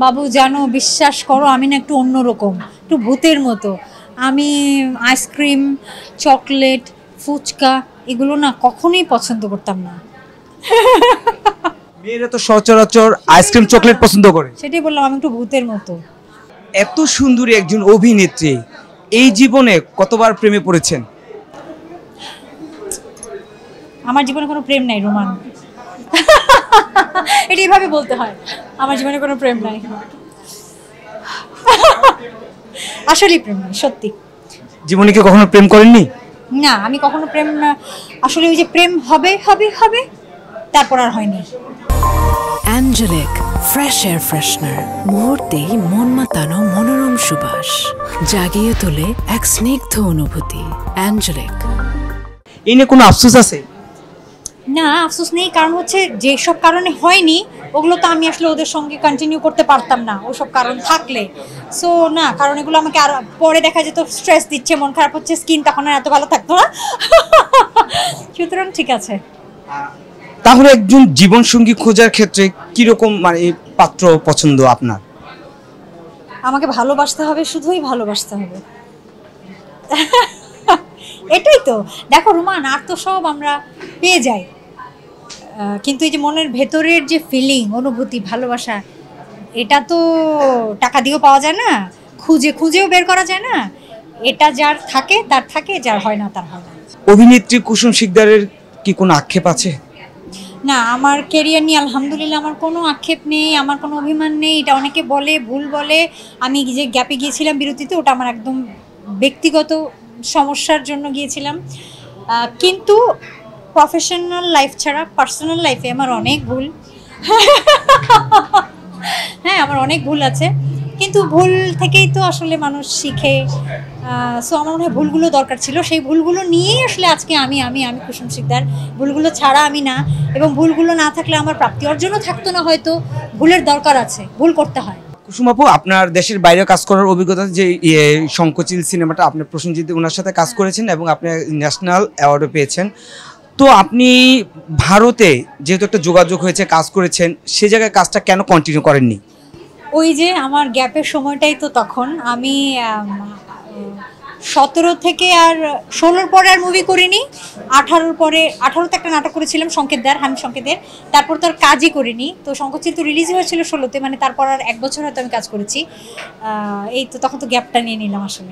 বাবু জানো, বিশ্বাস করো আমি না একটু অন্যরকম, একটু ভূতের মতো। আমি আইসক্রিম, চকলেট, ফুচকা এগুলো না কখনোই পছন্দ করতাম না। মেয়েরা তো সচরাচর আইসক্রিম চকলেট পছন্দ করে। সেটাই বললাম, আমি একটু ভূতের মতো। এত সুন্দরী একজন অভিনেত্রী, এই জীবনে কতবার প্রেমে পড়েছেন? আমার জীবনে কোনো প্রেম নাই রোমান। এটা এভাবে বলতে হয়, আমার জীবনে কোনো প্রেম নাই। আসলেই প্রেম নাই, সত্যি। জীবনে কি কখনো প্রেম করেননি? না, আমি কখনো প্রেম আসলে ওই যে প্রেম হবে হবে হবে তারপর আর হয়নি। অ্যাঞ্জেলিক ফ্রেশ এয়ার ফ্রেশনার, মুহূর্তেই মন মাতানো মনোরম সুবাস, জাগিয়ে তোলে এক স্নিগ্ধ অনুভূতি। অ্যাঞ্জেলিক। এই নিয়ে কোনো আফসোস আছে? না, আফসোস নেই, কারণ হচ্ছে যেসব কারণে হয়নি ওগুলো তো আমি আসলে ওদের সঙ্গে কন্টিনিউ করতে পারতাম না ওসব কারণ থাকলে। সো না, কারণ এগুলো আমাকে আর পরে দেখা যেত স্ট্রেস দিচ্ছে, মন খারাপ হচ্ছে, স্কিন তখন আর এত ভালো থাকতো না। সুতরাং ঠিক আছে। তাহলে একজন জীবন সঙ্গী খোঁজার ক্ষেত্রে কিরকম মানে পাত্র পছন্দ আপনার? আমাকে ভালোবাসতে হবে, শুধুই ভালোবাসতে হবে। এটাই তো। দেখো রুমান, আর তো সব আমরা পেয়ে যাই, কিন্তু এই যে মনের ভেতরের যে ফিলিং, অনুভূতি, ভালোবাসা, এটা তো টাকা দিয়েও পাওয়া যায় না, খুঁজে খুঁজেও বের করা যায় না। এটা যার থাকে তার থাকে, যার হয় না তার হয় না। অভিনেত্রী কুসুম শিকদারের কি কোনো আক্ষেপ আছে? না, আমার কেরিয়ার নিয়ে আলহামদুলিল্লাহ আমার কোনো আক্ষেপ নেই, আমার কোনো অভিমান নেই। এটা অনেকে বলে, ভুল বলে। আমি যে গ্যাপে গিয়েছিলাম বিরতিতে, ওটা আমার একদম ব্যক্তিগত সমস্যার জন্য গিয়েছিলাম। কিন্তু প্রফেশনাল লাইফ ছাড়া পার্সোনাল লাইফে আমার অনেক ভুল। হ্যাঁ, আমার অনেক ভুল আছে, কিন্তু ভুল থেকেই তো আসলে মানুষ শিখে। সো আমার মনে হয় ভুলগুলো দরকার ছিল, সেই ভুলগুলো নিয়েই আসলে আজকে আমি আমি আমি কুসুম শিকদার। ভুলগুলো ছাড়া আমি না, এবং ভুলগুলো না থাকলে আমার প্রাপ্তি অর্জনও থাকতো না হয়তো। ভুলের দরকার আছে, ভুল করতে হয়। কুসুম আপু, আপনার দেশের বাইরে কাজ করার অভিজ্ঞতা, যে শঙ্খচিল সিনেমাটা আপনি প্রসেনজিৎ ওনার সাথে কাজ করেছেন এবং আপনি ন্যাশনাল অ্যাওয়ার্ডও পেয়েছেন, তো আপনি ভারতে যেহেতু একটা যোগাযোগ হয়েছে, কাজ করেছেন, সে জায়গায় কাজটা কেন কন্টিনিউ করেননি? ওই যে আমার গ্যাপের সময়টাই তো তখন আমি 17 থেকে আর 16 পরে আর মুভি করিনি। 18 পরে, 18তে একটা নাটক করেছিলাম সংকেতদার, হামি সংকেতের, তারপর তো আর কাজই করিনি। তো শঙ্খচিল তো রিলিজ হয়েছিল 16তে, মানে তারপর আর 1 বছর হয়তো আমি কাজ করেছি। এই তো তখন তো গ্যাপটা নিয়ে নিলাম আসলে।